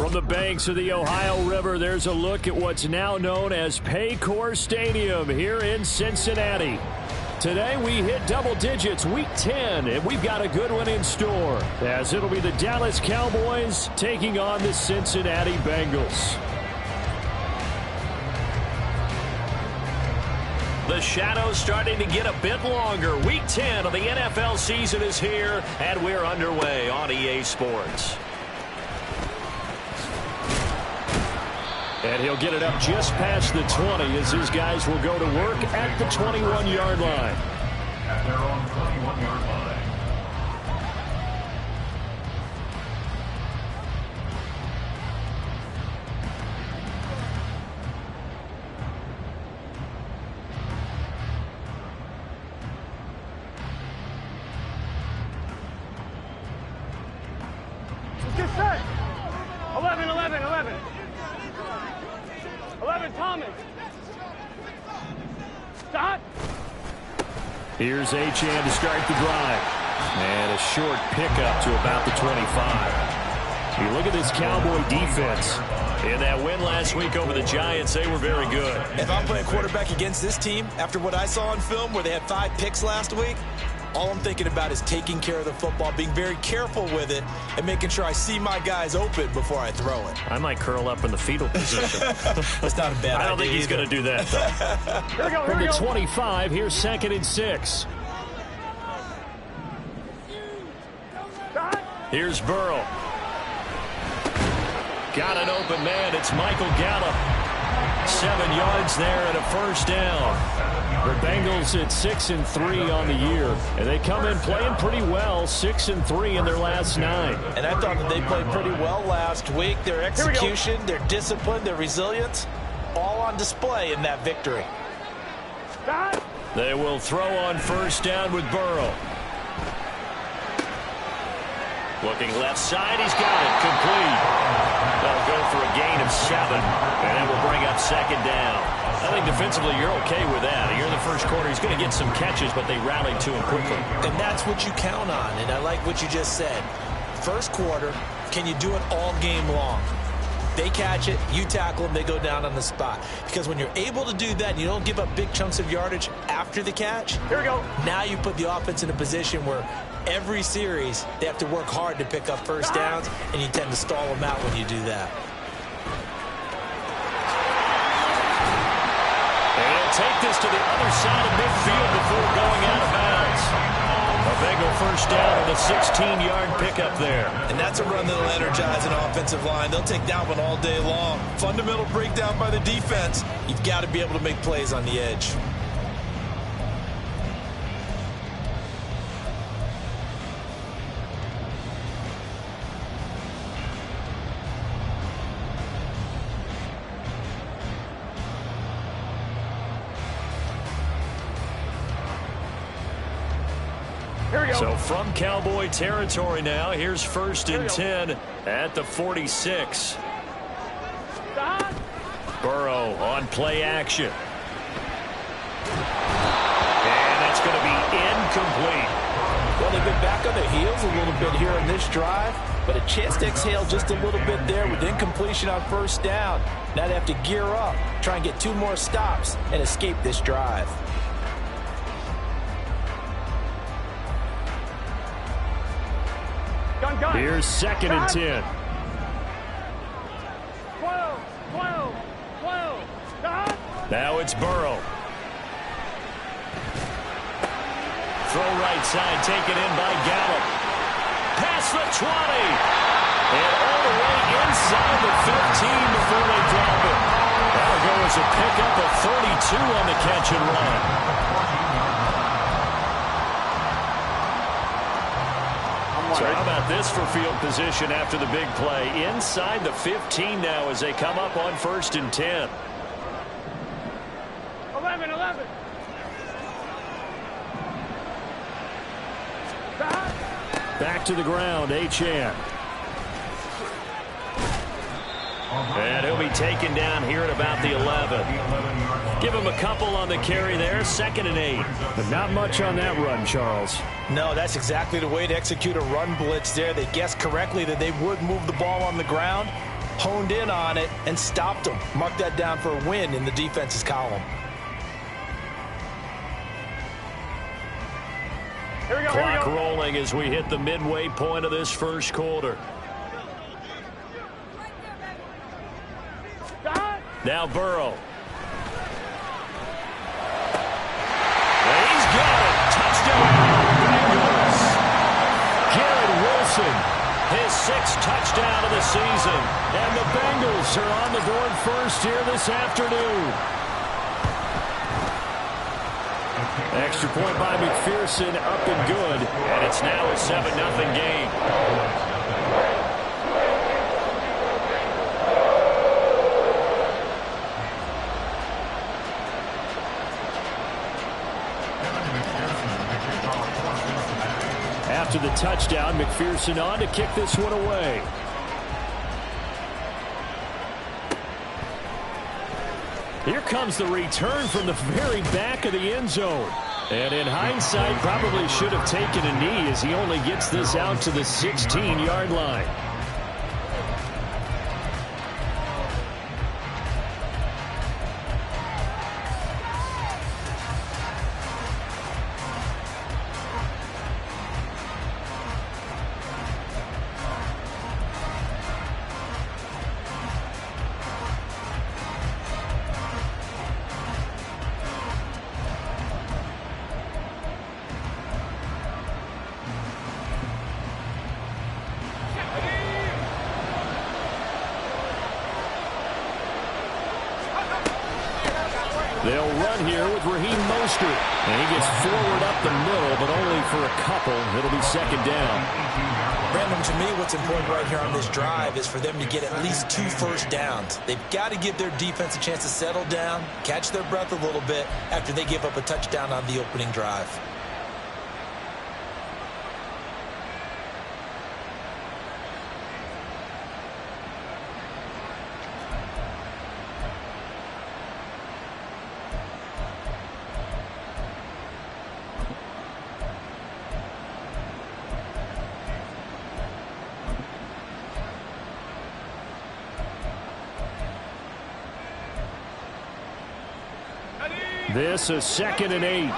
From the banks of the Ohio River, there's a look at what's now known as Paycor Stadium here in Cincinnati. Today we hit double digits, week 10, and we've got a good one in store, as it'll be the Dallas Cowboys taking on the Cincinnati Bengals. The shadow's starting to get a bit longer. Week 10 of the NFL season is here, and we're underway on EA Sports. And he'll get it up just past the 20 as his guys will go to work at the 21-yard line. At their own 21-yard line. Let's get set. 11, 11, 11. 11, Thomas. Stop. Here's Achane to start the drive. And a short pickup to about the 25. You look at this Cowboy defense. In that win last week over the Giants, they were very good. If I'm playing quarterback against this team, after what I saw on film where they had 5 picks last week, all I'm thinking about is taking care of the football, being very careful with it, and making sure I see my guys open before I throw it. I might curl up in the fetal position. That's not a bad idea. I don't think he's going to do that, though. Here we go, From the 25, here's 2nd and 6. Here's Burrow. Got an open man. It's Michael Gallup. 7 yards there and a first down. The Bengals at 6-3 on the year, and they come in playing pretty well, 6-3 in their last 9. And I thought that they played pretty well last week. Their execution, their discipline, their resilience, all on display in that victory. They will throw on first down with Burrow. Looking left side, he's got it, complete. They'll go for a gain of 7, and that will bring up 2nd down. I think defensively you're okay with that. Here in the first quarter, he's going to get some catches, but they rallied to him quickly. And that's what you count on, and I like what you just said. First quarter, can you do it all game long? They catch it, you tackle them, they go down on the spot. Because when you're able to do that, and you don't give up big chunks of yardage after the catch, here we go. Now you put the offense in a position where every series they have to work hard to pick up first downs, and you tend to stall them out when you do that. Take this to the other side of midfield before going out of bounds. A Bengal first down on a 16-yard pickup there. And that's a run that'll energize an offensive line. They'll take that one all day long. Fundamental breakdown by the defense. You've got to be able to make plays on the edge. So from Cowboy territory now, here's 1st and 10 at the 46. Burrow on play action. And that's going to be incomplete. Well, they've been back on their heels a little bit here in this drive, but a chance to exhale just a little bit there with incompletion on first down. Now they have to gear up, try and get 2 more stops, and escape this drive. Here's 2nd and 10. 12, 12, 12. Now it's Burrow. Throw right side, taken in by Gallup. Past the 20. And all the way inside the 15 before they drop it. That'll go as a pickup of 32 on the catch and run. So how about this for field position after the big play? Inside the 15 now as they come up on 1st and 10. 11, 11. Back to the ground, Achane. And he'll be taken down here at about the 11. Give him a couple on the carry there, 2nd and 8. But not much on that run, Charles. No, that's exactly the way to execute a run blitz there. They guessed correctly that they would move the ball on the ground, honed in on it and stopped them. Mark that down for a win in the defense's column. Here we go, Clock rolling as we hit the midway point of this first quarter. Now Burrow. And he's got it. Touchdown, Bengals. Garrett Wilson, his 6th touchdown of the season. And the Bengals are on the board first here this afternoon. Extra point by McPherson, up and good. And it's now a 7-0 game. After the touchdown, McPherson on to kick this one away. Here comes the return from the very back of the end zone. And in hindsight, probably should have taken a knee as he only gets this out to the 16-yard line. They'll run here with Raheem Mostert. And he gets forward up the middle, but only for a couple. It'll be second down. Brandon, to me, what's important right here on this drive is for them to get at least 2 first downs. They've got to give their defense a chance to settle down, catch their breath a little bit after they give up a touchdown on the opening drive. This is 2nd and 8.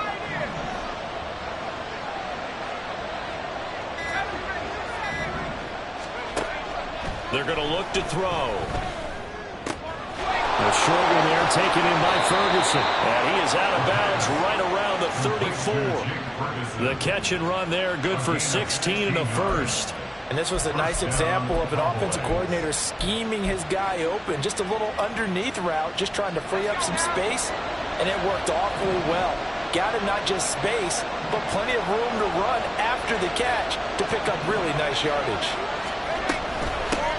They're going to look to throw. A short one there taken in by Ferguson. And he is out of bounds right around the 34. The catch and run there, good for 16 and a first. And this was a nice example of an offensive coordinator scheming his guy open. Just a little underneath route, just trying to free up some space. And it worked awfully well. Got him not just space, but plenty of room to run after the catch to pick up really nice yardage.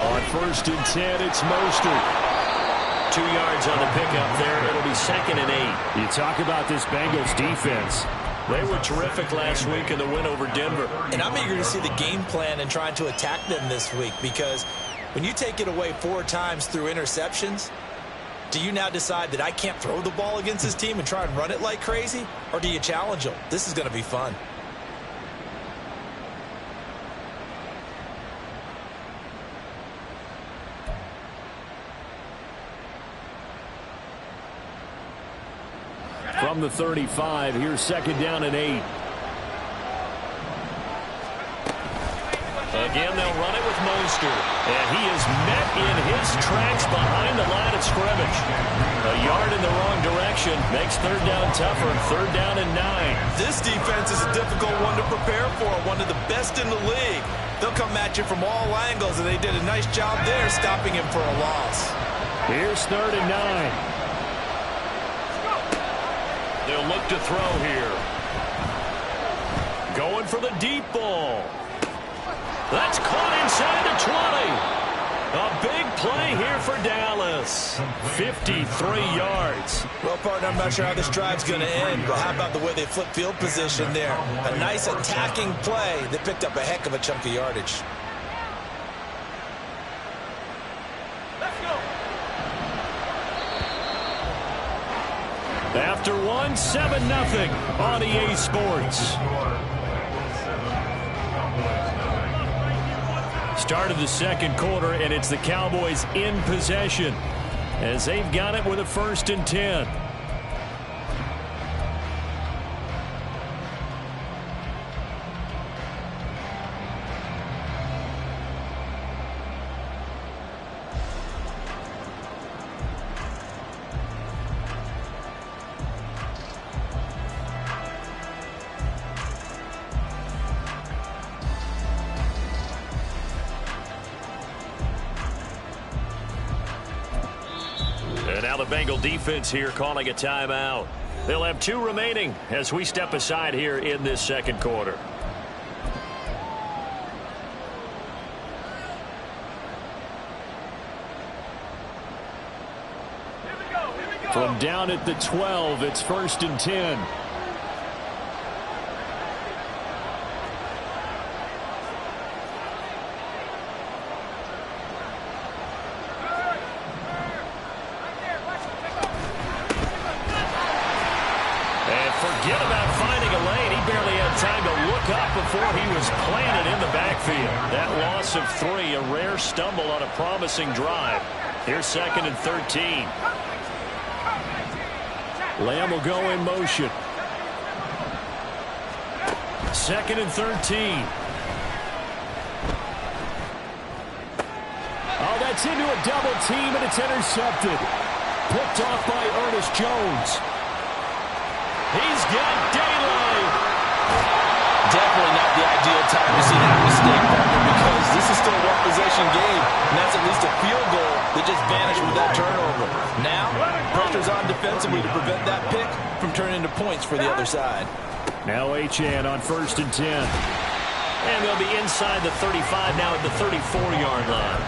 On 1st and 10, it's Mostert. 2 yards on the pickup there. It'll be 2nd and 8. You talk about this Bengals defense. They were terrific last week in the win over Denver. And I'm eager to see the game plan and trying to attack them this week, because when you take it away 4 times through interceptions, do you now decide that I can't throw the ball against this team and try and run it like crazy? Or do you challenge them? This is going to be fun. From the 35, here's 2nd down and 8. Again, they'll run it with Mostert. And he is met in his tracks behind the line of scrimmage. A yard in the wrong direction makes 3rd down tougher. 3rd down and 9. This defense is a difficult one to prepare for, one of the best in the league. They'll come at you from all angles, and they did a nice job there stopping him for a loss. Here's 3rd and 9. They'll look to throw here. Going for the deep ball. That's caught inside the 20. A big play here for Dallas. 53 yards. Well, partner, I'm not sure how this drive's going to end, but how about the way they flip field position there? A nice attacking play that picked up a heck of a chunk of yardage. Let's go. After one, 7-0 on EA Sports. Start of the second quarter, and it's the Cowboys in possession as they've got it with a 1st and 10. And now the Bengal defense here calling a timeout. They'll have 2 remaining as we step aside here in this second quarter. From down at the 12, it's 1st and 10. Forget about finding a lane. He barely had time to look up before he was planted in the backfield. That loss of 3, a rare stumble on a promising drive. Here's 2nd and 13. Lamb will go in motion. 2nd and 13. Oh, that's into a double team, and it's intercepted. Picked off by Ernest Jones. He's got daylight. Definitely not the ideal time to see that mistake, partner, because this is still a one-possession game, and that's at least a field goal that just vanished with that turnover. Now, pressure's on defensively to prevent that pick from turning into points for the other side. Now Achane on 1st and 10. And they'll be inside the 35 now at the 34-yard line.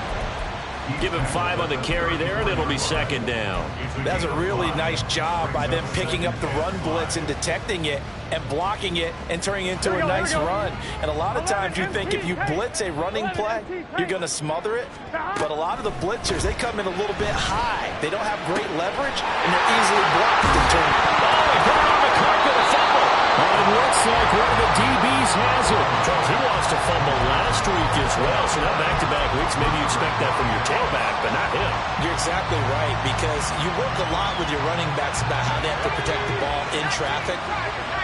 Give him 5 on the carry there, and it'll be 2nd down. That's a really nice job by them picking up the run blitz and detecting it and blocking it and turning it into a nice run. And a lot of times you think if you blitz a running play, you're going to smother it. But a lot of the blitzers, they come in a little bit high. They don't have great leverage, and they're easily blocked and turned. Oh, he put it on the carpet, a fumble. And it looks like one of the DBs has it. Charles, he lost a fumble last week as well. So now back-to-back weeks, maybe you expect that from your tailback, but not him. You're exactly right, because you work a lot with your running backs about how they have to protect the ball in traffic.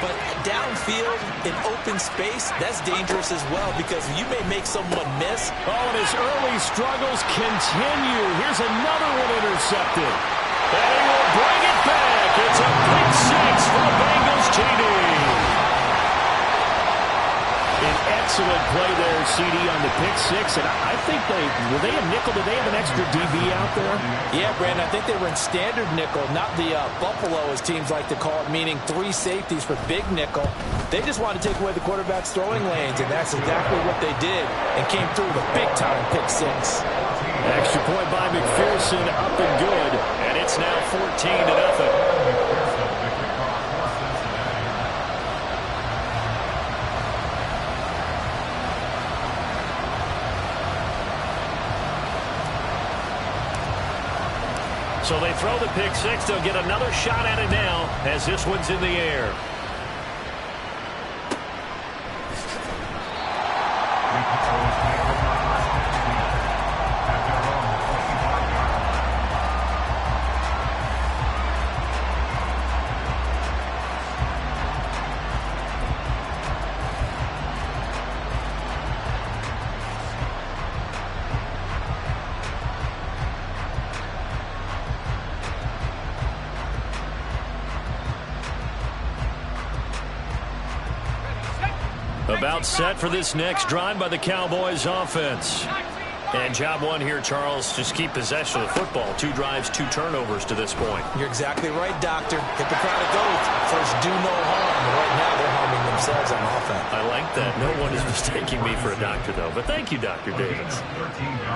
But downfield, in open space, that's dangerous as well, because you may make someone miss. Oh, and his early struggles continue. Here's another one intercepted. And he will bring it back. It's a pick 6 for the Bengals TD. An excellent play there, CD, on the pick 6. And I think were they a nickel? Did they have an extra DB out there? Yeah, Brandon, I think they were in standard nickel, not the Buffalo, as teams like to call it, meaning 3 safeties for big nickel. They just wanted to take away the quarterback's throwing lanes, and that's exactly what they did, and came through with a big-time pick 6. Extra point by McPherson, up and good, and it's now 14-0. So they throw the pick 6. They'll get another shot at it now as this one's in the air. About set for this next drive by the Cowboys offense. And job one here, Charles, just keep possession of the football. 2 drives, 2 turnovers to this point. You're exactly right, Doctor. Hippocratic oath. First, do no harm. And right now, they're harming themselves on offense. I like that. No one is mistaking me for a doctor, though. But thank you, Dr. Davis.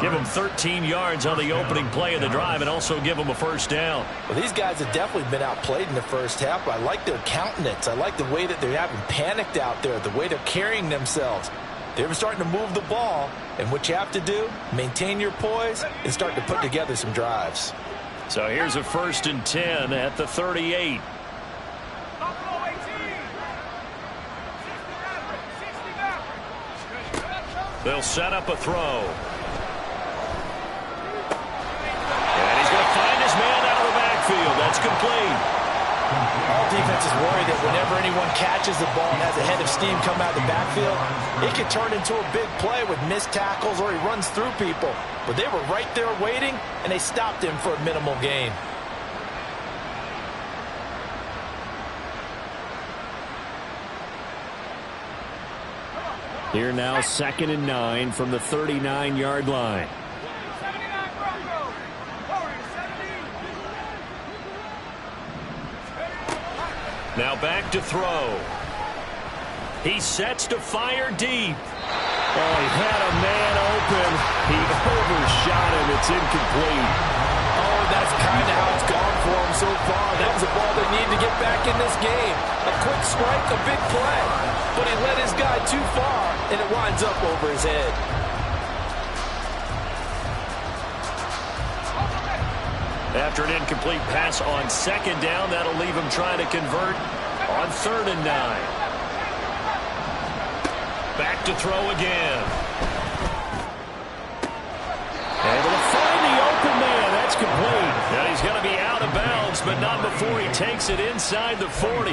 Give them 13 yards on the opening play of the drive and also give them a 1st down. Well, these guys have definitely been outplayed in the first half. I like their countenance. I like the way that they're having panicked out there, the way they're carrying themselves. They're starting to move the ball, and what you have to do, maintain your poise and start to put together some drives. So here's a 1st and 10 at the 38. They'll set up a throw. And he's going to find his man out of the backfield. That's complete. All defenses worry that whenever anyone catches the ball and has a head of steam come out of the backfield, it can turn into a big play with missed tackles or he runs through people. But they were right there waiting, and they stopped him for a minimal gain. Here now, 2nd and 9 from the 39-yard line. Now back to throw. He sets to fire deep. Oh, he had a man open. He overshot him. It's incomplete. Oh, that's kind of how it's gone for him so far. That was a ball they need to get back in this game. A quick strike, a big play. But he led his guy too far, and it winds up over his head. After an incomplete pass on 2nd down, that'll leave him trying to convert on 3rd and 9. Back to throw again. Able to find the open man. That's complete. Now he's going to be out of bounds, but not before he takes it inside the 40.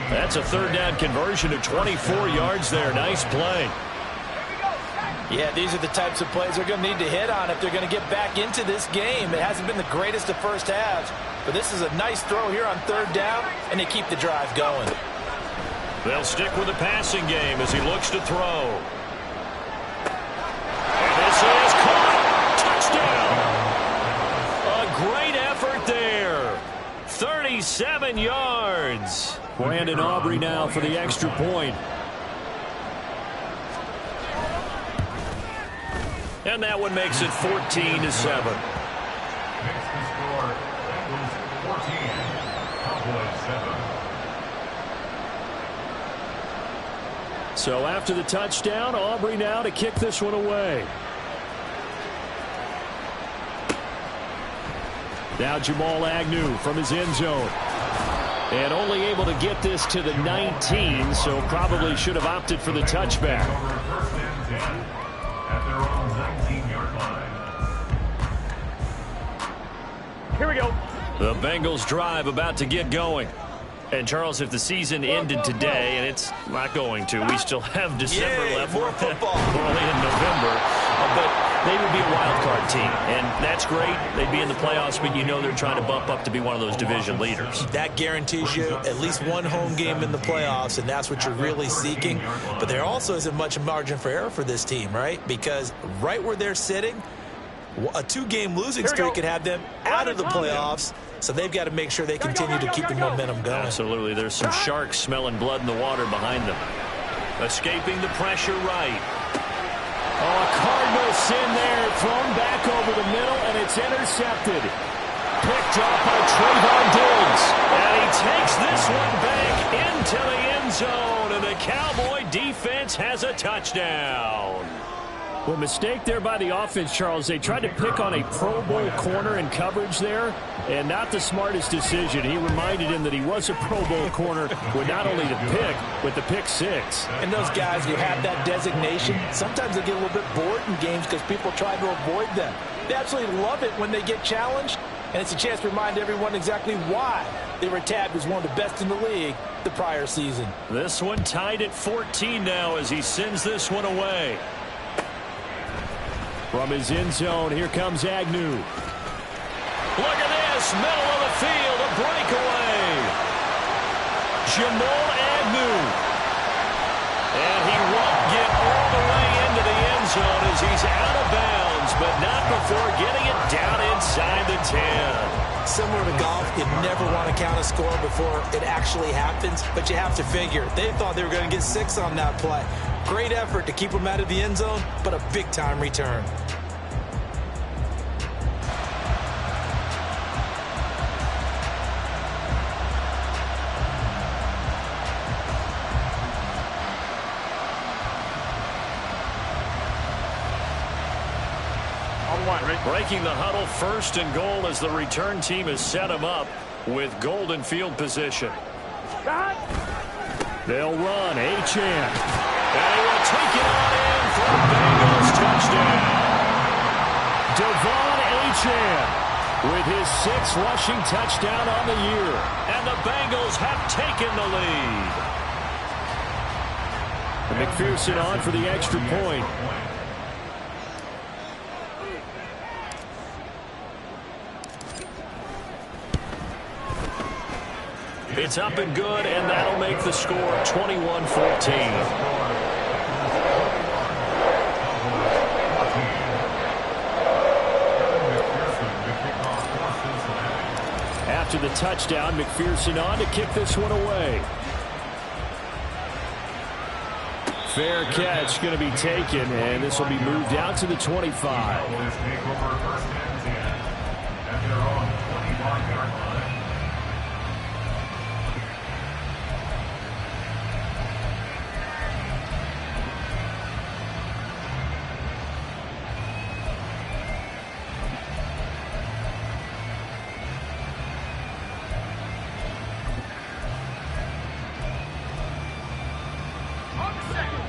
That's a 3rd down conversion of 24 yards there. Nice play. Yeah, these are the types of plays they're going to need to hit on if they're going to get back into this game. It hasn't been the greatest of first halves, but this is a nice throw here on 3rd down, and they keep the drive going. They'll stick with the passing game as he looks to throw. And this is caught. Touchdown. A great effort there. 37 yards. Brandon Aubrey now for the extra point. And that one makes it 14-7. Makes the score Bengals 14, Cowboys 7. So after the touchdown, Aubrey now to kick this one away. Now Jamal Agnew from his end zone. And only able to get this to the 19, so probably should have opted for the touchback. First and 10 at their own 19-yard line. Here we go. The Bengals drive about to get going. And, Charles, if the season ended today, and it's not going to, we still have December left. More football. We're only in November. But they would be a wild card team, and that's great. They'd be in the playoffs, but you know they're trying to bump up to be one of those division leaders. That guarantees you at least one home game in the playoffs, and that's what you're really seeking. But there also isn't much margin for error for this team, right? Because right where they're sitting, a 2-game losing streak could have them out of the playoffs. So they've got to make sure they continue to keep the momentum going. Absolutely. There's some sharks smelling blood in the water behind them. Escaping the pressure right. Oh, a Cardinal sin there. Thrown back over the middle, and it's intercepted. Picked up by Trayvon Diggs. And he takes this one back into the end zone, and the Cowboy defense has a touchdown. Well, mistake there by the offense, Charles. They tried to pick on a Pro Bowl corner in coverage there, and not the smartest decision. He reminded him that he was a Pro Bowl corner with not only the pick, but the pick six. And those guys who have that designation, sometimes they get a little bit bored in games because people try to avoid them. They absolutely love it when they get challenged, and it's a chance to remind everyone exactly why they were tagged as one of the best in the league the prior season. This one tied at 14 now as he sends this one away. From his end zone, here comes Agnew. Look at this, middle of the field, a breakaway. Jamal Agnew. And he won't get all the way into the end zone as he's out of bounds, but not before getting it down inside the 10. Similar to golf, you never want to count a score before it actually happens, but you have to figure. They thought they were going to get 6 on that play. Great effort to keep them out of the end zone, but a big-time return. Breaking the huddle, 1st and goal as the return team has set him up with golden field position. They'll run, Achane. And he will take it on in for the Bengals. Achane with his 6th rushing touchdown on the year. And the Bengals have taken the lead. And McPherson on for the extra point. It's up and good, and that'll make the score 21-14. After the touchdown, McPherson on to kick this one away. Fair catch going to be taken, and this will be moved out to the 25.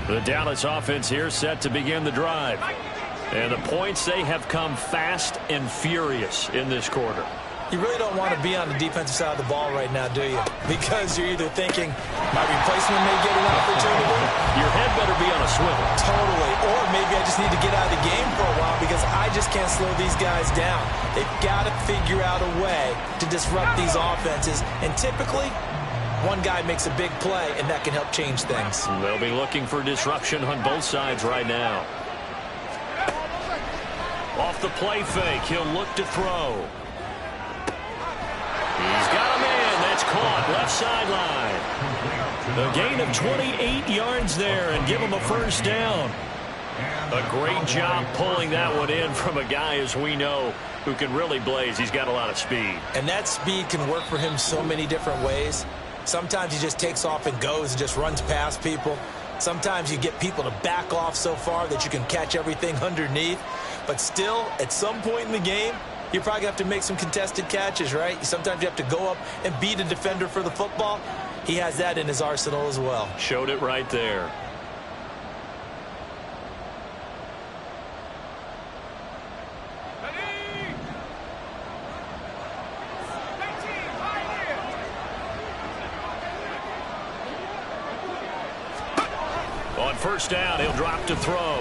The Dallas offense here set to begin the drive. And the points, they have come fast and furious in this quarter. You really don't want to be on the defensive side of the ball right now, do you? Because you're either thinking, my replacement may get an opportunity. Your head better be on a swivel. Totally. Or maybe I just need to get out of the game for a while because I just can't slow these guys down. They've got to figure out a way to disrupt these offenses. And typically, one guy makes a big play, and that can help change things. They'll be looking for disruption on both sides right now. Off the play fake, he'll look to throw. He's got a man. That's caught left sideline. A gain of 28 yards there and give him a first down. A great job pulling that one in from a guy, as we know, who can really blaze. He's got a lot of speed. And that speed can work for him so many different ways. Sometimes he just takes off and goes and just runs past people. Sometimes you get people to back off so far that you can catch everything underneath. But still, at some point in the game, you probably have to make some contested catches, right? Sometimes you have to go up and beat a defender for the football. He has that in his arsenal as well. Showed it right there. On first down, he'll drop to throw.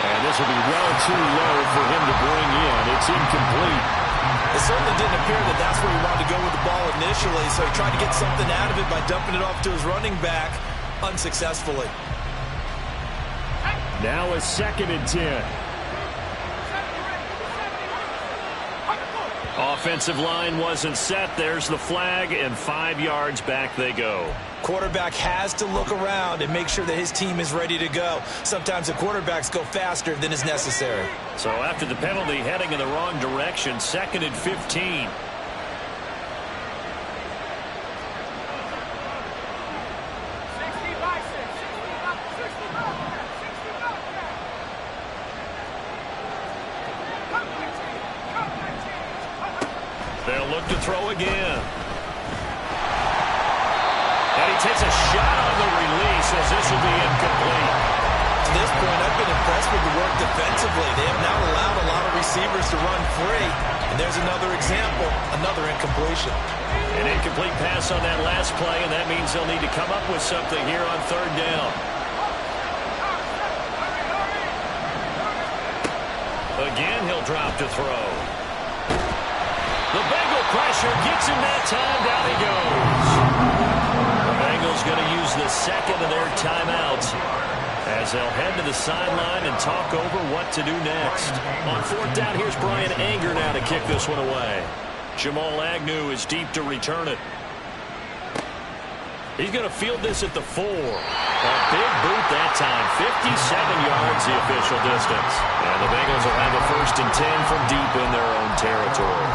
And this will be well too low for him to bring in. It's incomplete. It certainly didn't appear that that's where he wanted to go with the ball initially, so he tried to get something out of it by dumping it off to his running back unsuccessfully. Now a 2nd and 10. Offensive line wasn't set. There's the flag, and 5 yards back they go. Quarterback has to look around and make sure that his team is ready to go. Sometimes the quarterbacks go faster than is necessary. So after the penalty, heading in the wrong direction, 2nd and 15. They'll look to throw again. And he takes a shot on the release as this will be incomplete. To this point, I've been impressed with the work defensively. They have now allowed a lot of receivers to run free. And there's another example, another incompletion. An incomplete pass on that last play, and that means they'll need to come up with something here on 3rd down. Again, he'll drop to throw. The Bengal pressure gets him that time. Down he goes. The Bengals going to use the 2nd of their timeouts as they'll head to the sideline and talk over what to do next. On 4th down, here's Brian Anger now to kick this one away. Jamal Agnew is deep to return it. He's going to field this at the 4. A big boot that time. 57 yards the official distance. And the Bengals will have a 1st and 10 from deep in their own territory.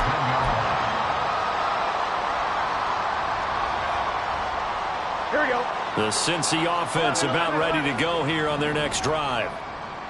Here we go. The Cincy offense about ready to go here on their next drive.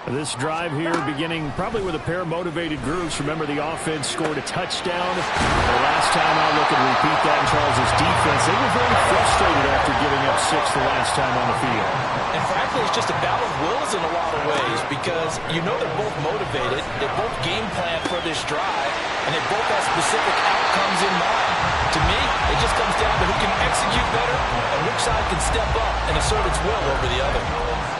This drive here beginning probably with a pair of motivated groups. Remember, the offense scored a touchdown. The last time I look and repeat that, Charles' defense, they were very frustrated after giving up 6 the last time on the field. And frankly, it's just a battle of wills in a lot of ways because you know they're both motivated. They both game plan for this drive, and they both have specific outcomes in mind. To me, it just comes down to who can execute better and which side can step up and assert its will over the other.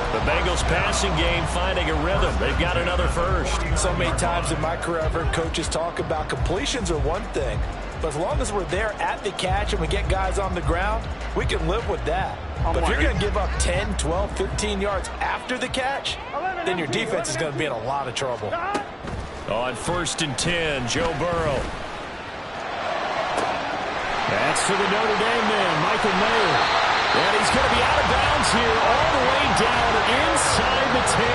The Bengals passing game finding a rhythm. They've got another first. So many times in my career I've heard coaches talk about completions are one thing, but as long as we're there at the catch and we get guys on the ground, we can live with that. But if you're going to give up 10, 12, 15 yards after the catch, then your defense is going to be in a lot of trouble. On 1st and 10, Joe Burrow. That's to the Notre Dame man, Michael Mayer. And he's going to be out of bounds here all the way down inside the 10.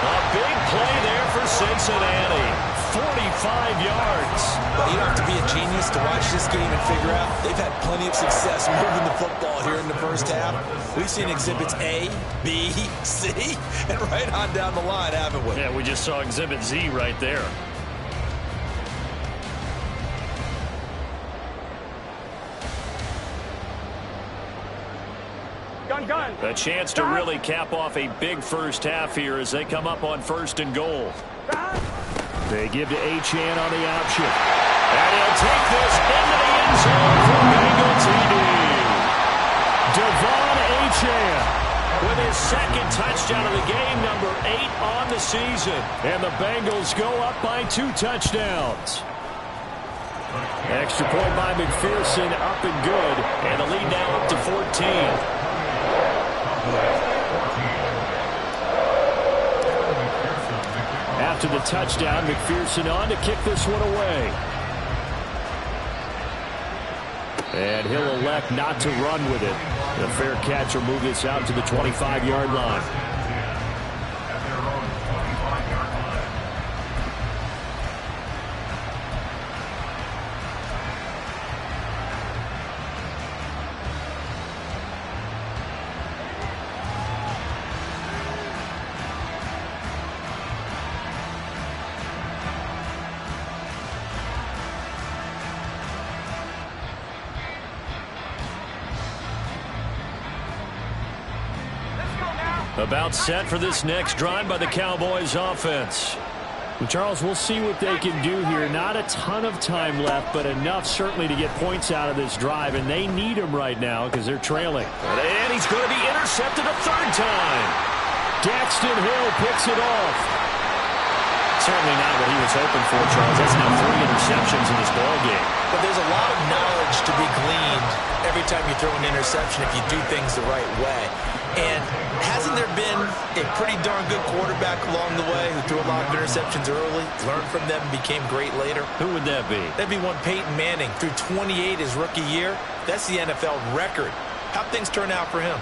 A big play there for Cincinnati. 45 yards. But you don't have to be a genius to watch this game and figure out they've had plenty of success moving the football here in the first half. We've seen exhibits A, B, C, and right on down the line, haven't we? Yeah, we just saw exhibit Z right there. Gun. A chance to really cap off a big first half here as they come up on 1st and goal. They give to Achane on the option. And he'll take this into the end zone for Bengal TD. Devon Achane with his 2nd touchdown of the game, number 8 on the season. And the Bengals go up by 2 touchdowns. Extra point by McPherson, up and good. And the lead now up to 14. After the touchdown, McPherson on to kick this one away. And he'll elect not to run with it. The fair catch will move this out to the 25-yard line. About set for this next drive by the Cowboys offense. And Charles, we'll see what they can do here. Not a ton of time left, but enough certainly to get points out of this drive, and they need them right now because they're trailing. And he's going to be intercepted a 3rd time. Daxton Hill picks it off. Certainly not what he was hoping for, Charles. That's now 3 interceptions in this ballgame. But there's a lot of knowledge to be gleaned every time you throw an interception if you do things the right way. And hasn't there been a pretty darn good quarterback along the way who threw a lot of interceptions early, learned from them, and became great later? Who would that be? That'd be one Peyton Manning. Threw 28 his rookie year. That's the NFL record. How'd things turn out for him?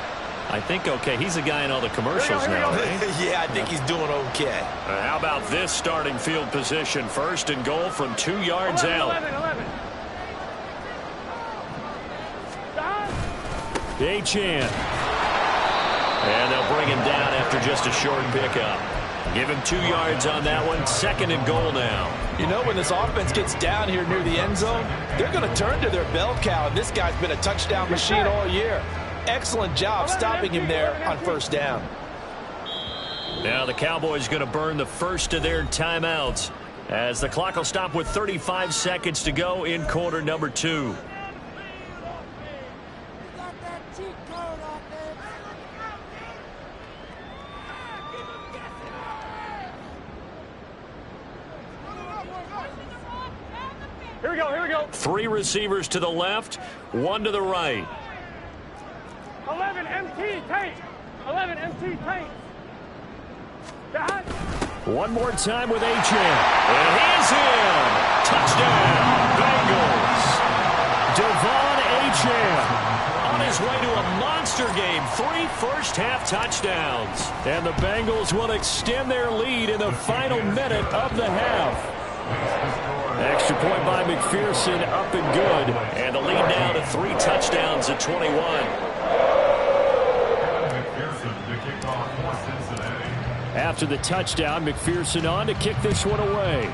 I think okay. He's a guy in all the commercials now, right? Yeah, I think he's doing okay. How about this starting field position? 1st and goal from 2 yards 11, out. 11. Achane. And they'll bring him down after just a short pickup. Give him 2 yards on that one. 2nd and goal now. You know, when this offense gets down here near the end zone, they're going to turn to their bell cow, and this guy's been a touchdown machine all year. Excellent job stopping him there on 1st down. Now the Cowboys going to burn the first of their timeouts as the clock will stop with 35 seconds to go in quarter number 2. Here we go. 3 receivers to the left, 1 to the right. 11 MT tank. 11 MT tank. One more time with Achane. And he's in. Touchdown, Bengals. Devon Achane on his way to a monster game. 3 first-half touchdowns. And the Bengals will extend their lead in the final minute of the half. Extra point by McPherson, up and good. And the lead now to 3 touchdowns at 21. McPherson to kick off for Cincinnati. After the touchdown, McPherson on to kick this one away.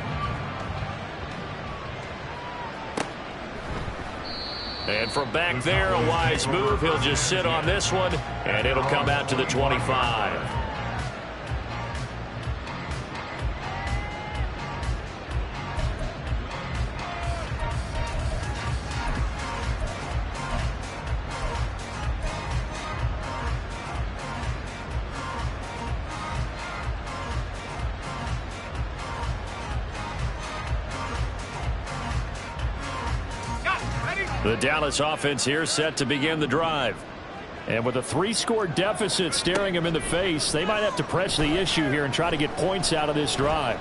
And from back there, a wise move. He'll just sit on this one, and it'll come out to the 25. The Dallas offense here set to begin the drive. And with a 3-score deficit staring him in the face, they might have to press the issue here and try to get points out of this drive.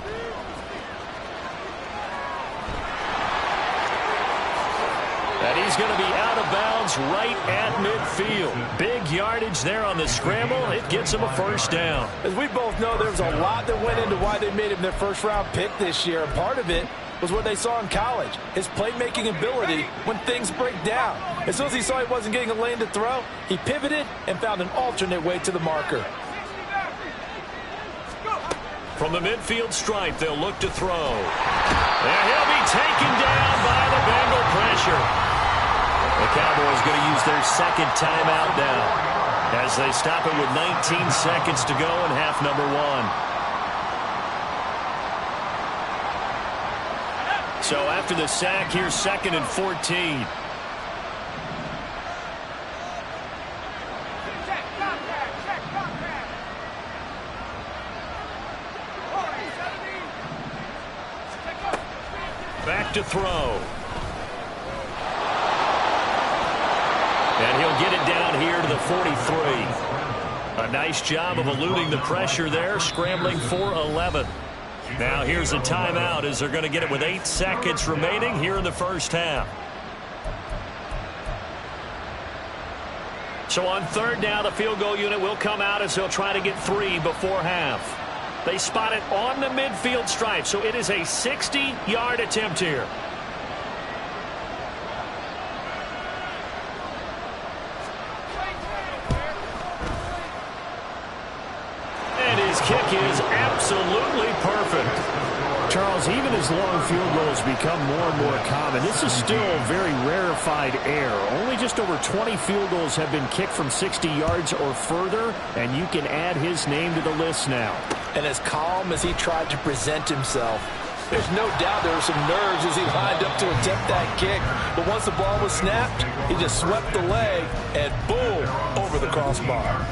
And he's going to be out of bounds right at midfield. Big yardage there on the scramble. It gets him a first down. As we both know, there's a lot that went into why they made him their first-round pick this year. And part of it was what they saw in college, his playmaking ability when things break down. As soon as he saw he wasn't getting a lane to throw, he pivoted and found an alternate way to the marker. From the midfield stripe, they'll look to throw. And he'll be taken down by the Bengal pressure. The Cowboys going to use their second timeout now as they stop it with 19 seconds to go in half number 1. So after the sack, here's 2nd and 14. Back to throw. And he'll get it down here to the 43. A nice job of eluding the pressure there, scrambling for 11. Now here's a timeout as they're going to get it with 8 seconds remaining here in the first half. So on 3rd down, the field goal unit will come out as they'll try to get 3 before half. They spot it on the midfield stripe, so it is a 60-yard attempt here. And his kick is absolutely perfect. Charles, even as long field goals become more and more common, this is still very rarefied air. Only just over 20 field goals have been kicked from 60 yards or further, and you can add his name to the list now. And as calm as he tried to present himself, there's no doubt there were some nerves as he lined up to attempt that kick. But once the ball was snapped, he just swept the leg and boom, over the crossbar.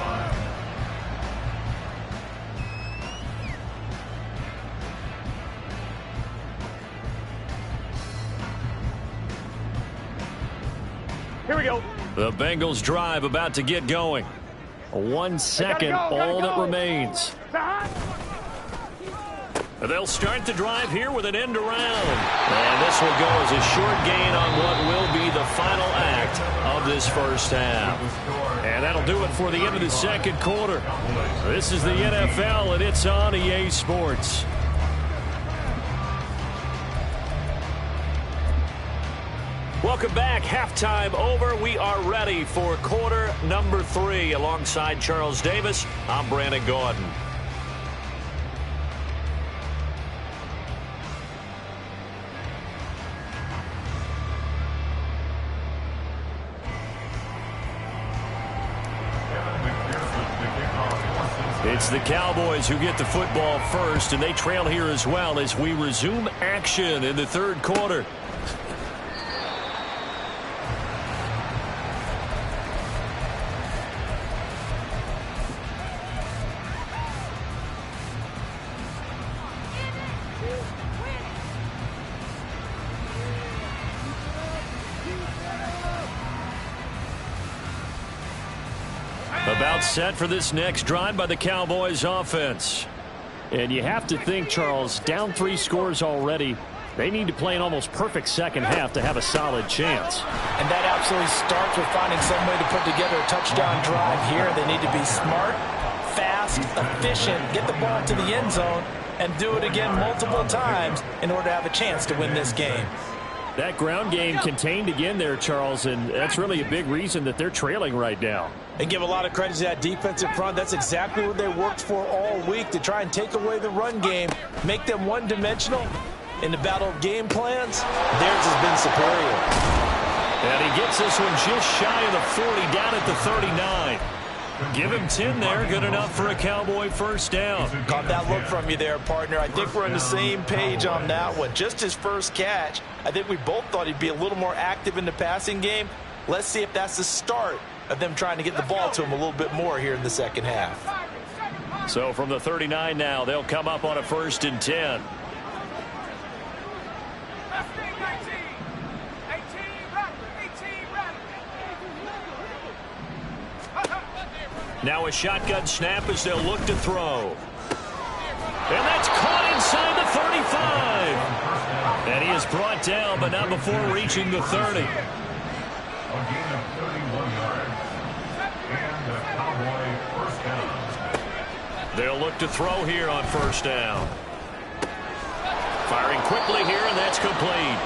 Here we go. The Bengals drive about to get going. 1 second, all that remains. They'll start the drive here with an end around. And this will go as a short gain on what will be the final act of this first half. And that'll do it for the end of the second quarter. This is the NFL, and it's on EA Sports. Welcome back. Halftime over. We are ready for quarter number 3. Alongside Charles Davis, I'm Brandon Gordon. It's the Cowboys who get the football first, and they trail here as well as we resume action in the third quarter. About set for this next drive by the Cowboys offense. And you have to think, Charles, down 3 scores already. They need to play an almost perfect second half to have a solid chance. And that absolutely starts with finding some way to put together a touchdown drive here. They need to be smart, fast, efficient, get the ball to the end zone, and do it again multiple times in order to have a chance to win this game. That ground game contained again there, Charles, and that's really a big reason that they're trailing right now. And give a lot of credit to that defensive front. That's exactly what they worked for all week, to try and take away the run game, make them one-dimensional. In the battle of game plans, theirs has been superior. And he gets this one just shy of the 40, down at the 39. Give him 10 there, good enough for a Cowboy first down. Caught that look from you there, partner. I think we're on the same page on that one. Just his first catch. I think we both thought he'd be a little more active in the passing game. Let's see if that's the start of them trying to get the ball to him a little bit more here in the second half. So from the 39 now, they'll come up on a 1st and 10. Now a shotgun snap as they'll look to throw. And that's caught inside the 35. And he is brought down, but not before reaching the 30. A gain of 31 yards. And the Cowboy first down. They'll look to throw here on 1st down. Firing quickly here, and that's complete.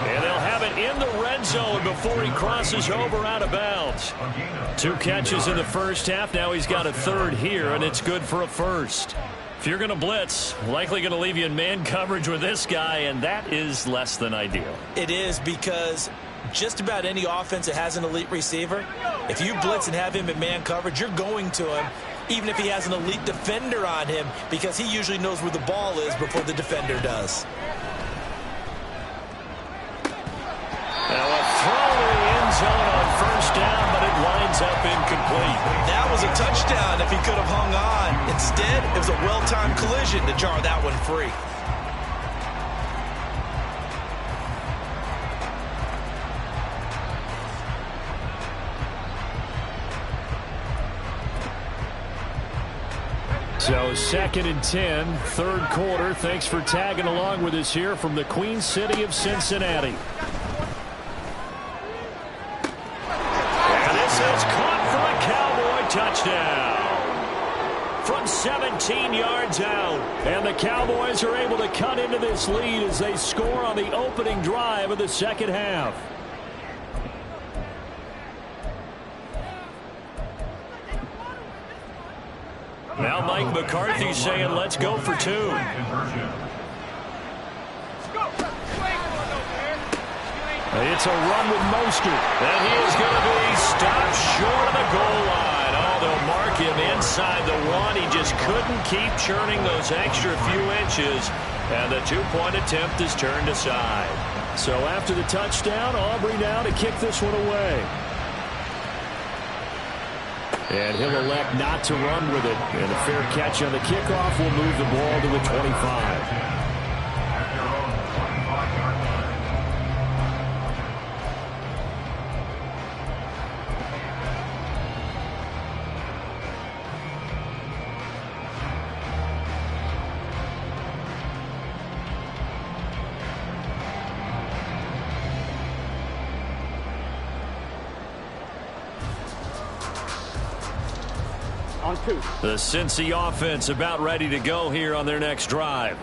And they'll have it in the red zone before he crosses over out of bounds. 2 catches in the first half. Now he's got a 3rd here, and it's good for a 1st. If you're going to blitz, likely going to leave you in man coverage with this guy, and that is less than ideal. It is, because just about any offense that has an elite receiver, if you blitz and have him in man coverage, you're going to him, even if he has an elite defender on him, because he usually knows where the ball is before the defender does. Now a throw to the end zone on 1st down, but it winds up incomplete. That was a touchdown if he could have hung on. Instead, it was a well-timed collision to jar that one free. So 2nd and 10, 3rd quarter. Thanks for tagging along with us here from the Queen City of Cincinnati. Is caught for a Cowboy touchdown from 17 yards out. And the Cowboys are able to cut into this lead as they score on the opening drive of the second half. Now Mike McCarthy saying let's go for 2. It's a run with Mostert, and he is going to be stopped short of the goal line. Oh, they'll mark him inside the 1. He just couldn't keep churning those extra few inches, and the 2-point attempt is turned aside. So after the touchdown, Aubrey now to kick this one away. And he'll elect not to run with it, and a fair catch on the kickoff will move the ball to the 25. The Cincy offense about ready to go here on their next drive.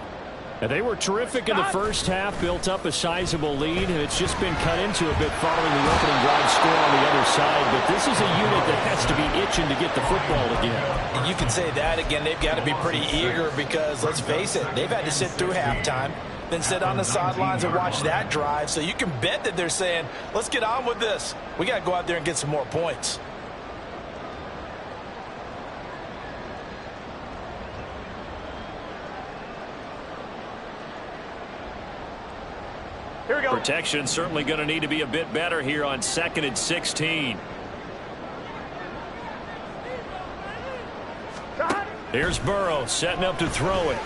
And they were terrific in the first half, built up a sizable lead, and it's just been cut into a bit following the opening drive score on the other side. But this is a unit that has to be itching to get the football again. And you can say that again. They've got to be pretty eager because, let's face it, they've had to sit through halftime, then sit on the sidelines and watch that drive. So you can bet that they're saying, let's get on with this. We got to go out there and get some more points. Here we go. Protection certainly going to need to be a bit better here on 2nd and 16. Here's Burrow setting up to throw it.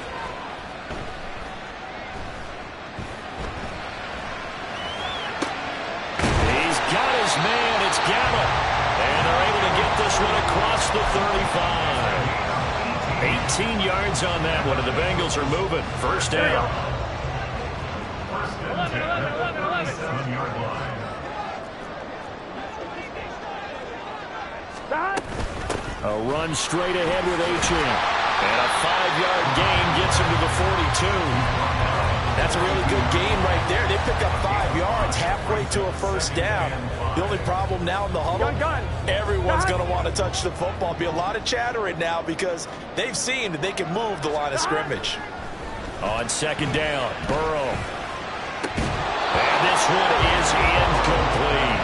He's got his man. It's Gallup. And they're able to get this one across the 35. 18 yards on that one, and the Bengals are moving. 1st down. 7-yard line. A run straight ahead with Achane. And a 5-yard gain gets him to the 42. That's a really good gain right there. They pick up 5 yards halfway to a first down. The only problem now in the huddle, everyone's going to want to touch the football. Be a lot of chattering now because they've seen that they can move the line of scrimmage. On second down, Burrow. And this one is incomplete.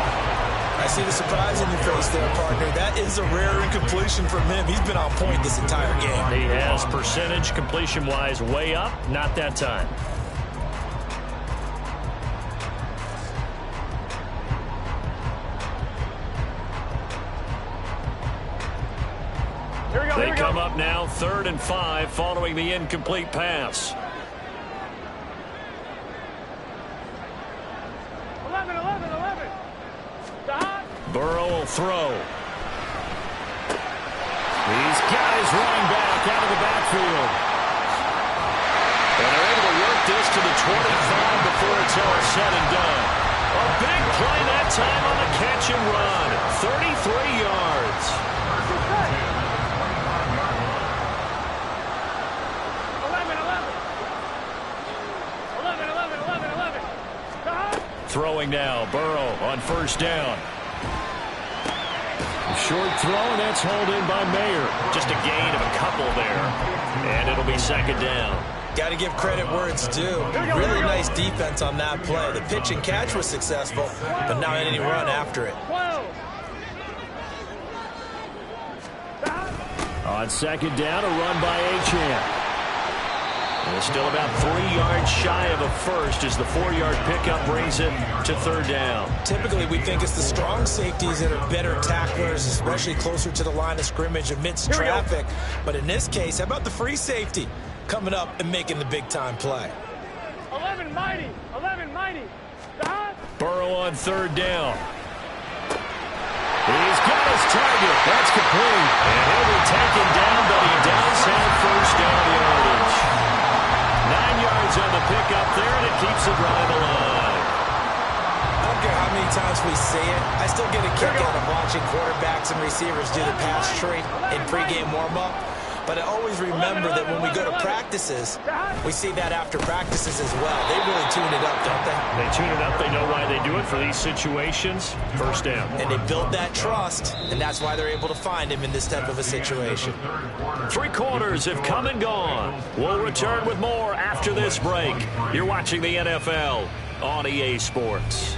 I see the surprise in your face there, partner. That is a rare incompletion from him. He's been on point this entire game. He has percentage completion-wise way up, not that time. They come up now 3rd and 5 following the incomplete pass. 11. Burrow will throw. These guys running back out of the backfield. And they're able to work this to the 25 before it's all said and done. A big play that time on the catch and run. 33 yards. 11. Throwing now, Burrow on first down. A short throw, and that's hauled in by Mayer. Just a gain of a couple there, and it'll be second down. Got to give credit where it's due. Really nice defense on that play. The pitch and catch was successful, but not any run after it. 12. On second down, a run by Achane. And still about 3 yards shy of a first as the 4-yard pickup brings it to third down. Typically, we think it's the strong safeties that are better tacklers, especially closer to the line of scrimmage amidst traffic. But in this case, how about the free safety coming up and making the big-time play? 11 mighty. Burrow on third down. He's got his target. That's complete. And he'll be taken down, but he does have first down yardage. 9 yards on the pickup there, and it keeps the drive alive. I don't care how many times we say it, I still get a kick out of watching quarterbacks and receivers do the pass tree in pregame warm-up. But I always remember that when we go to practices, we see that after practices as well. They really tune it up, don't they? They tune it up. They know why they do it for these situations. First down. And they build that trust, and that's why they're able to find him in this type of a situation. 3 quarters have come and gone. We'll return with more after this break. You're watching the NFL on EA Sports.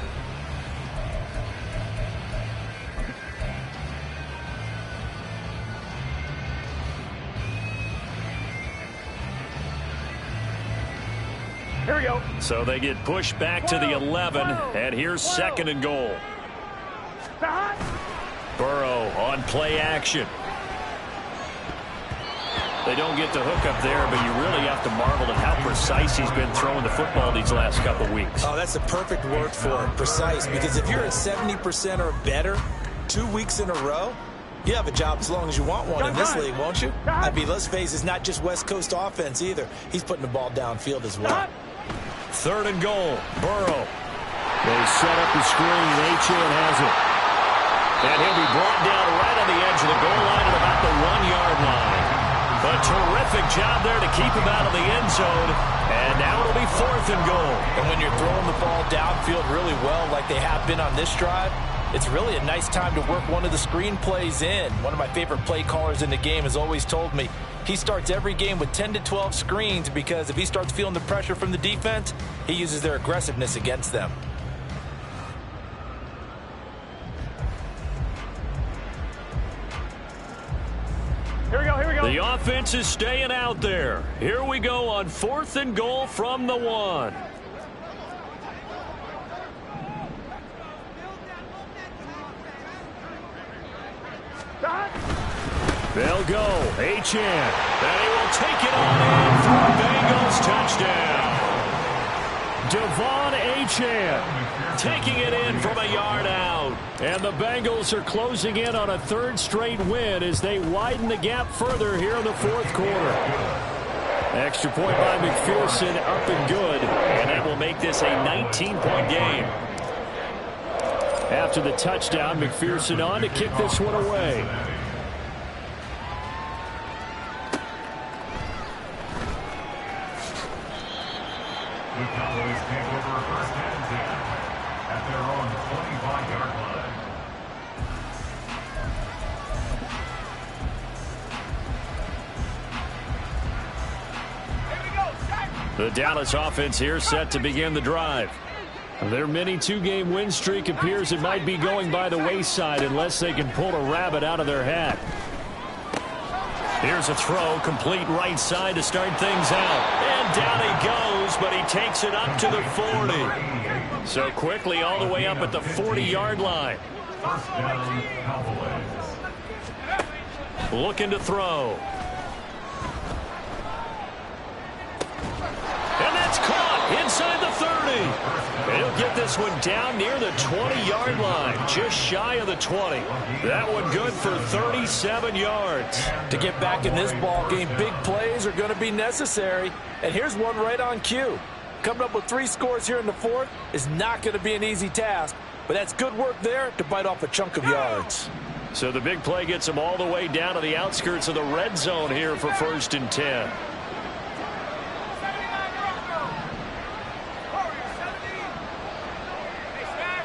Here we go. So they get pushed back to the 11, and here's second and goal. Burrow on play action. They don't get the hook up there, but you really have to marvel at how precise he's been throwing the football these last couple weeks. Oh, that's the perfect word for it, precise, because if you're at 70% or better 2 weeks in a row, you have a job as long as you want one in this league, won't you? I mean, let's face it, it's not just West Coast offense either. He's putting the ball downfield as well. Third and goal, Burrow. They set up the screen. Achane has it. And he'll be brought down right on the edge of the goal line at about the 1-yard line. A terrific job there to keep him out of the end zone. And now it'll be 4th and goal. And when you're throwing the ball downfield really well like they have been on this drive, it's really a nice time to work one of the screen plays in. One of my favorite play callers in the game has always told me he starts every game with 10 to 12 screens because if he starts feeling the pressure from the defense, he uses their aggressiveness against them. Here we go. The offense is staying out there. Here we go on 4th and goal from the 1. They'll go. Achane. And he will take it on in for a Bengals touchdown. Devon Achane taking it in from a yard out. And the Bengals are closing in on a 3rd straight win as they widen the gap further here in the 4th quarter. Extra point by McPherson, up and good. And that will make this a 19-point game. After the touchdown, McPherson on to kick this one away. The Cowboys take over first and 10 at their own 25-yard line. The Dallas offense here set to begin the drive. Their mini two-game win streak appears it might be going by the wayside unless they can pull a rabbit out of their hat. Here's a throw, complete right side to start things out. And down he goes, but he takes it up to the 40. So quickly all the way up at the 40-yard line. First down, Cowboys. Looking to throw. And that's caught inside the 30. He'll get this one down near the 20-yard line, just shy of the 20. That one good for 37 yards. To get back in this ball game, big plays are going to be necessary. And here's one right on cue. Coming up with 3 scores here in the fourth is not going to be an easy task, but that's good work there to bite off a chunk of yards. So the big play gets him all the way down to the outskirts of the red zone here for first and 10.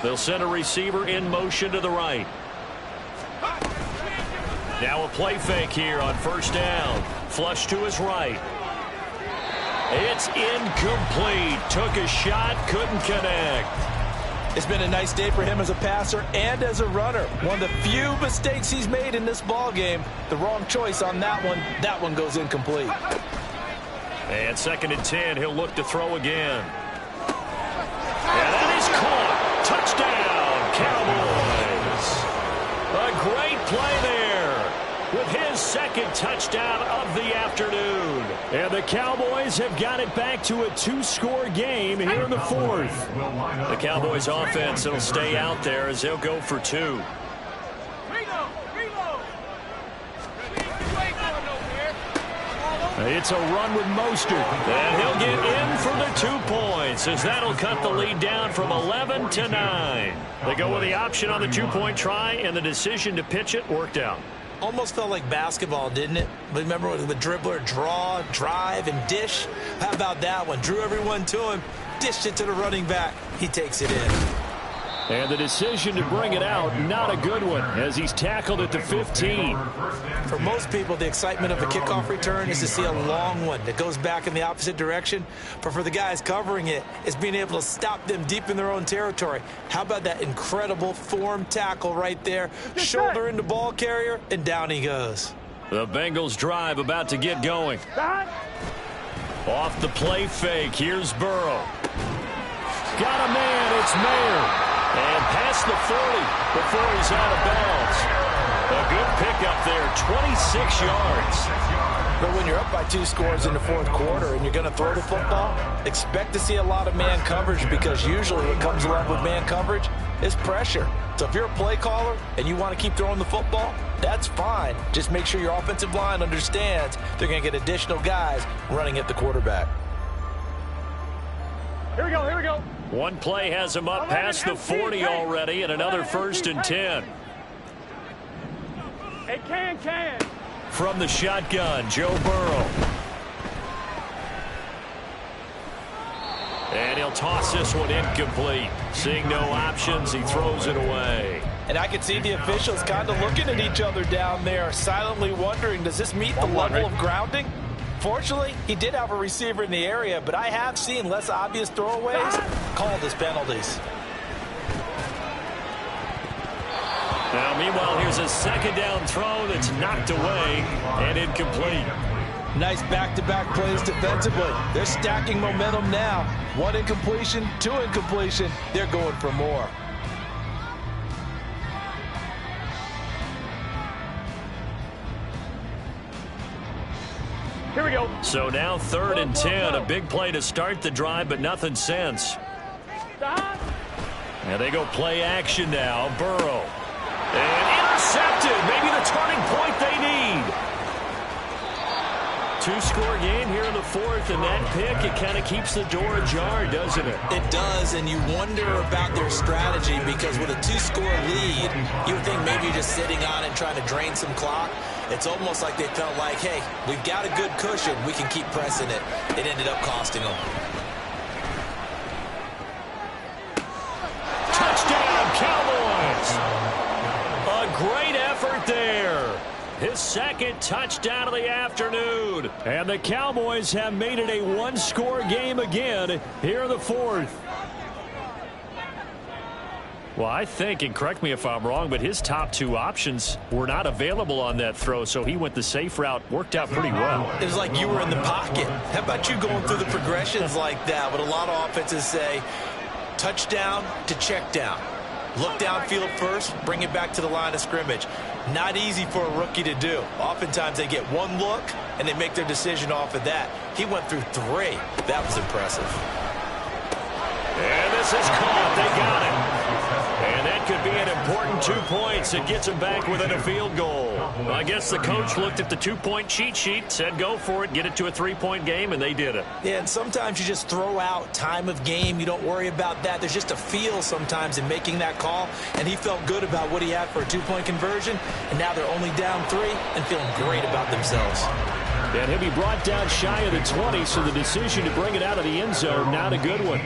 They'll send a receiver in motion to the right. Now a play fake here on first down. Flush to his right. It's incomplete. Took a shot, couldn't connect. It's been a nice day for him as a passer and as a runner. One of the few mistakes he's made in this ball game. The wrong choice on that one. That one goes incomplete. And second and 10, he'll look to throw again. And that is caught. Touchdown, Cowboys. A great play there with his second touchdown of the afternoon. And the Cowboys have got it back to a 2-score game here in the fourth. The Cowboys offense will stay out there as they'll go for 2. It's a run with Mostert. And he'll get in for the 2 points as that'll cut the lead down from 11 to 9. They go with the option on the 2-point try, and the decision to pitch it worked out. Almost felt like basketball, didn't it? Remember with the dribbler, draw, drive, and dish? How about that one? Drew everyone to him, dished it to the running back. He takes it in. And the decision to bring it out, not a good one, as he's tackled at the 15. For most people, the excitement of a kickoff return is to see a long one that goes back in the opposite direction. But for the guys covering it, it's being able to stop them deep in their own territory. How about that incredible form tackle right there? Shoulder into ball carrier, and down he goes. The Bengals drive about to get going. Off the play fake, here's Burrow. Got a man, it's Mayer. And past the 40 before he's out of bounds. A good pickup there, 26 yards. But when you're up by 2 scores in the fourth quarter and you're going to throw the football, expect to see a lot of man coverage, because usually what comes along with man coverage is pressure. So if you're a play caller and you want to keep throwing the football, that's fine. Just make sure your offensive line understands they're going to get additional guys running at the quarterback. Here we go, here we go. One play has him up past the 40 already, and another first and 10. Hey, can. From the shotgun, Joe Burrow. And he'll toss this one incomplete. Seeing no options, he throws it away. And I can see the officials kind of looking at each other down there, silently wondering, does this meet the level of grounding? Fortunately, he did have a receiver in the area, but I have seen less obvious throwaways called as penalties. Now, meanwhile, here's a second down throw that's knocked away and incomplete. Nice back-to-back plays defensively. They're stacking momentum now. 1 incompletion, 2 incompletion. They're going for more. Here we go. So now 3rd and 10, a big play to start the drive, but nothing since. And they go play action now. Burrow. And intercepted. Maybe the turning point they need. 2-score game here in the fourth, and that pick, it kind of keeps the door ajar, doesn't it? It does, and you wonder about their strategy, because with a 2-score lead, you would think maybe you're just sitting on it trying to drain some clock. It's almost like they felt like, hey, we've got a good cushion. We can keep pressing it. It ended up costing them. Cowboys. A great effort there. His second touchdown of the afternoon. And the Cowboys have made it a one-score game again here in the fourth. Well, I think, and correct me if I'm wrong, but his top two options were not available on that throw, so he went the safe route. Worked out pretty well. It was like you were in the pocket. How about you going through the progressions like that? But a lot of offenses say touchdown to check down. Look downfield first, bring it back to the line of scrimmage. Not easy for a rookie to do. Oftentimes they get one look, and they make their decision off of that. He went through three. That was impressive. And this is caught. They got it. And that could be an important 2 points. It gets him back within a field goal. Well, I guess the coach looked at the 2-point cheat sheet, said go for it, get it to a 3-point game, and they did it. Yeah, and sometimes you just throw out time of game. You don't worry about that. There's just a feel sometimes in making that call, and he felt good about what he had for a 2-point conversion, and now they're only down 3 and feeling great about themselves. And he'll be brought down shy of the 20, so the decision to bring it out of the end zone, not a good one.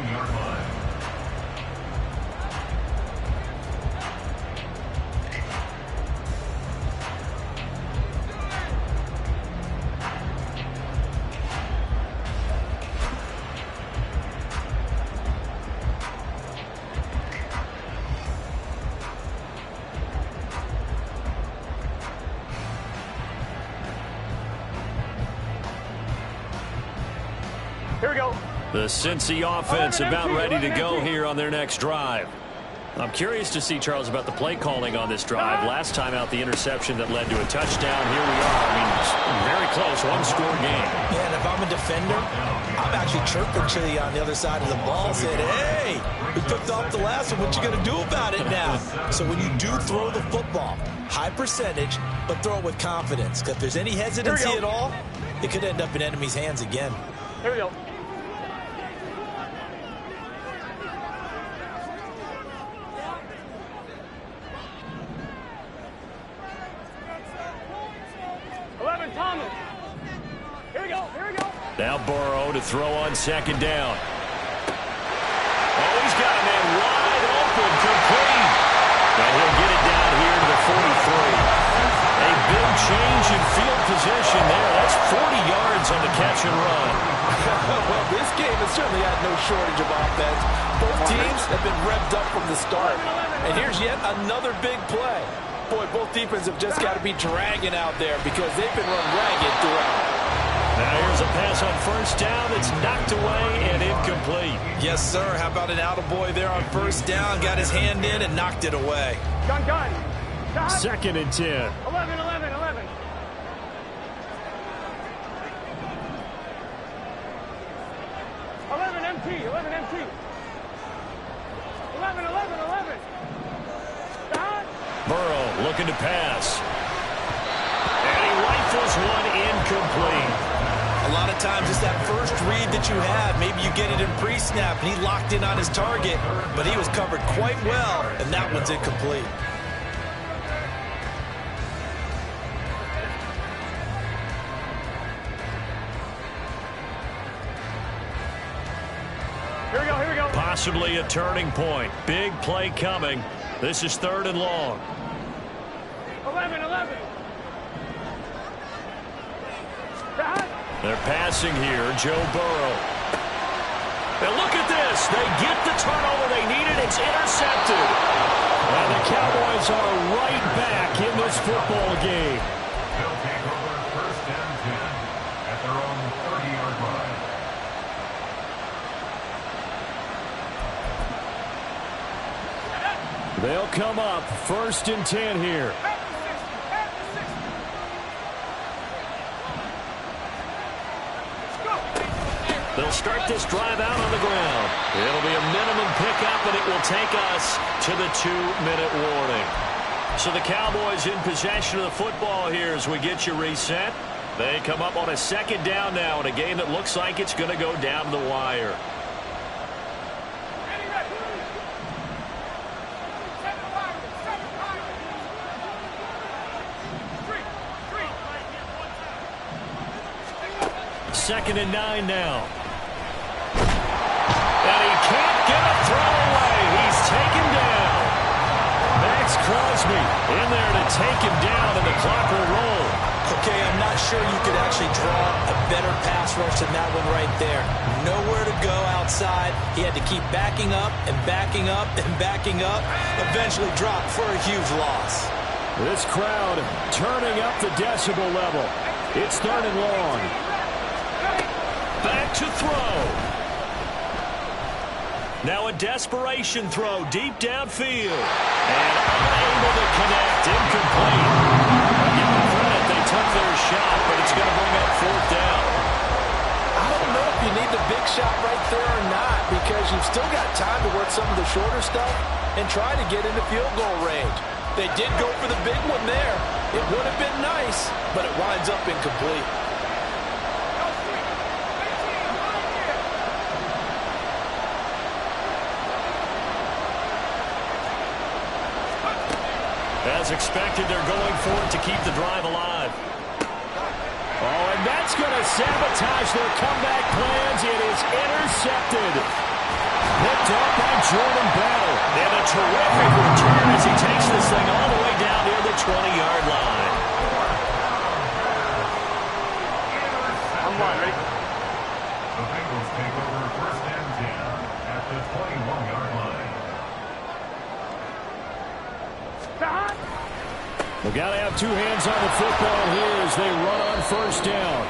Here we go. The Cincy offense about ready to go here on their next drive. I'm curious to see, Charles, about the play calling on this drive. Last time out, the interception that led to a touchdown. Here we are. I mean, very close, one-score game. Yeah, and if I'm a defender, I'm actually chirping to you on the other side of the ball, saying, hey, we picked off the last one. What you going to do about it now? So when you do throw the football, high percentage, but throw it with confidence. Because if there's any hesitancy at all, it could end up in enemy's hands again. Here we go. Thomas. Here we go. Here we go. Now Burrow to throw on second down. Oh, he's got a man wide open, complete. And he'll get it down here to the 43. A big change in field position there. That's 40 yards on the catch and run. Well, this game has certainly had no shortage of offense. Both teams have been revved up from the start. And here's yet another big play. Boy, both defenses have just got to be dragging out there because they've been run ragged throughout. Now here's a pass on first down. It's knocked away and incomplete. Yes, sir. How about an attaboy there on first down? Got his hand in and knocked it away. Gun. Second and 10. 11. 11 MT. 11. Burrow looking to pass. And he rifles one incomplete. A lot of times it's that first read that you have. Maybe you get it in pre-snap, and he locked in on his target, but he was covered quite well, and that one's incomplete. Here we go. Possibly a turning point. Big play coming. This is third and long. 11. They're passing here, Joe Burrow. And look at this. They get the turnover they needed. It's intercepted. And the Cowboys are right back in this football game. They'll take over first and 10 at their own 30-yard line. They'll come up first and 10 here. They'll start this drive out on the ground. It'll be a minimum pickup, and it will take us to the 2-minute warning. So the Cowboys in possession of the football here as we get you reset. They come up on a second down now in a game that looks like it's going to go down to the wire. Second and 9 now. And he can't get a throw away. He's taken down. Max Crosby in there to take him down, and the clock will roll. Okay, I'm not sure you could actually draw a better pass rush than that one right there. Nowhere to go outside. He had to keep backing up and backing up and backing up. Eventually dropped for a huge loss. This crowd turning up the decibel level. It's 3rd and long. Back to throw. Now a desperation throw deep downfield. And unable to connect. Incomplete. Give them credit. They took their shot, but it's going to bring up 4th down. I don't know if you need the big shot right there or not, because you've still got time to work some of the shorter stuff and try to get into field goal range. They did go for the big one there. It would have been nice, but it winds up incomplete. As expected, they're going for it to keep the drive alive. Oh, and that's going to sabotage their comeback plans. It is intercepted. Picked up by Jordan Bell. And a terrific return as he takes this thing all the way down near the 20-yard line. I'm on, ready? The Bengals take over 1st and 10 at the 21-yard line. Stop! They've got to have 2 hands on the football here as they run on 1st down.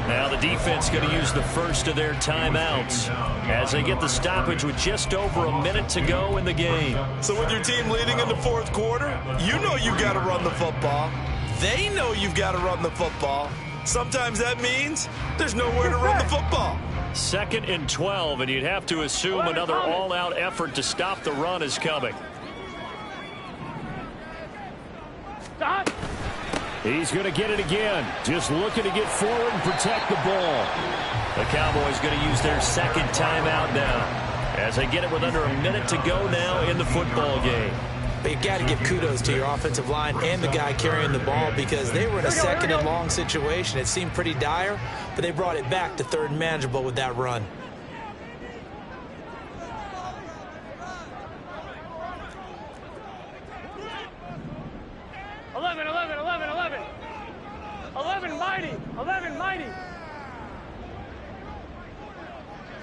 Now the defense going to use the first of their timeouts as they get the stoppage with just over a minute to go in the game. So with your team leading in the 4th quarter, you know you've got to run the football. They know you've got to run the football. Sometimes that means there's nowhere to run the football. 2nd and 12, and you'd have to assume another all-out effort to stop the run is coming. Stop! He's going to get it again. Just looking to get forward and protect the ball. The Cowboys going to use their 2nd timeout now as they get it with under a minute to go now in the football game. But you've got to give kudos to your offensive line and the guy carrying the ball, because they were in a 2nd and long situation. It seemed pretty dire, but they brought it back to 3rd and manageable with that run. Mighty! 11, mighty!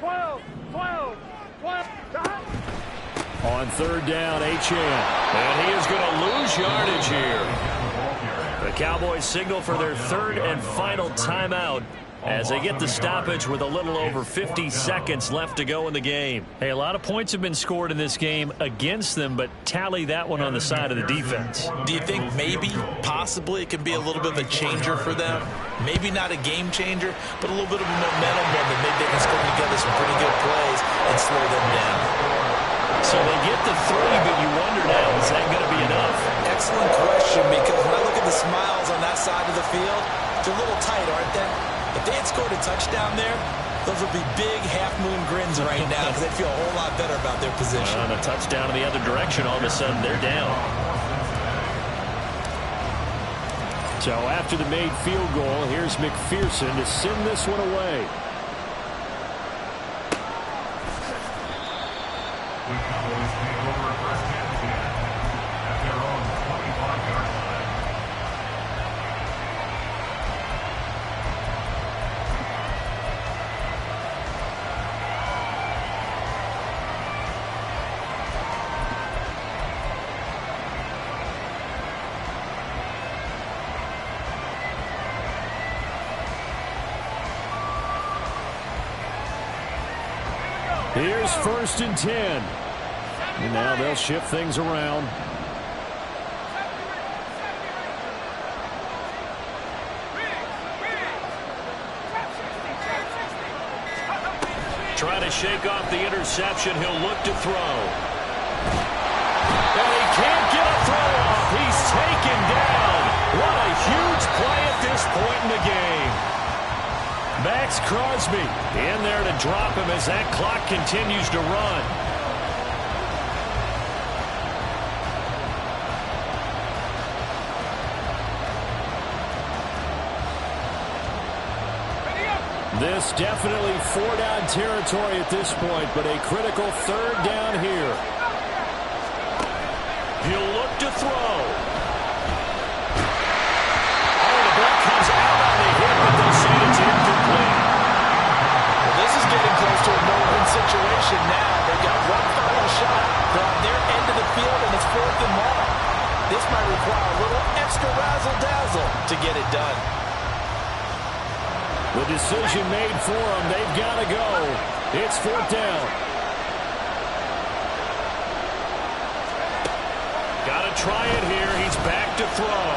12, 12, 12. On 3rd down, H.M. And he is going to lose yardage here. The Cowboys signal for their 3rd and final timeout as they get the stoppage with a little over 50 seconds left to go in the game. Hey, a lot of points have been scored in this game against them, but tally that one on the side of the defense. Do you think maybe, possibly, it can be a little bit of a changer for them? Maybe not a game changer, but a little bit of a momentum one that maybe they can score together some pretty good plays and slow them down. So they get the 3, but you wonder now, is that going to be enough? Excellent question, because when I look at the smiles on that side of the field, they're a little tight, aren't they? If they had scored a touchdown there, those would be big half-moon grins right now because they'd feel a whole lot better about their position. On a touchdown in the other direction, all of a sudden they're down. So after the made field goal, here's McPherson to send this one away. The Cowboys take over 1st and 10 at their own 25-yard line. Here's 1st and 10. And now they'll shift things around. Trying to shake off the interception. He'll look to throw. And he can't get a throw off. He's taken down. What a huge play at this point in the game. Max Crosby in there to drop him as that clock continues to run. This definitely 4-down territory at this point, but a critical 3rd down here. He'll look throw. Oh, the ball comes out on the hit, but they'll say it's incomplete. Well, this is getting close to a no-win situation now. They've got one final shot. They're on their end of the field, and it's 4th and long. This might require a little extra razzle-dazzle to get it done. The decision made for them. They've got to go. It's 4th down. Got to try it here. He's back to throw.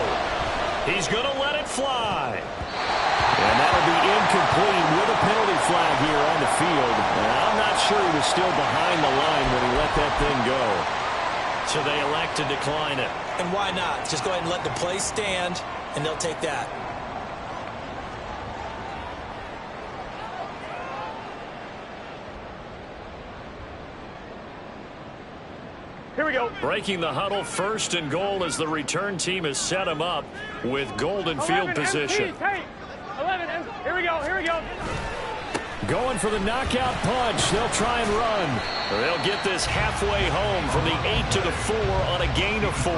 He's going to let it fly. And that'll be incomplete with a penalty flag here on the field. And I'm not sure he was still behind the line when he let that thing go. So they elect to decline it. And why not? Just go ahead and let the play stand, and they'll take that. Here we go. Breaking the huddle, 1st and goal as the return team has set him up with golden field position. Hey, 11, here we go, here we go. Going for the knockout punch. They'll try and run. Or they'll get this halfway home from the 8 to the 4 on a gain of 4.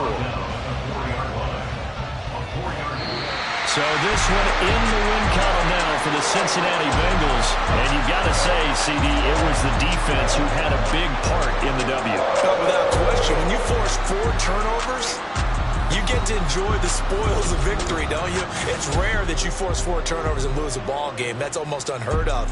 So this one in the win column now for the Cincinnati Bengals. And you've got to say, CD, it was the defense who had a big part in the W. Without question, when you force 4 turnovers, you get to enjoy the spoils of victory, don't you? It's rare that you force 4 turnovers and lose a ball game. That's almost unheard of.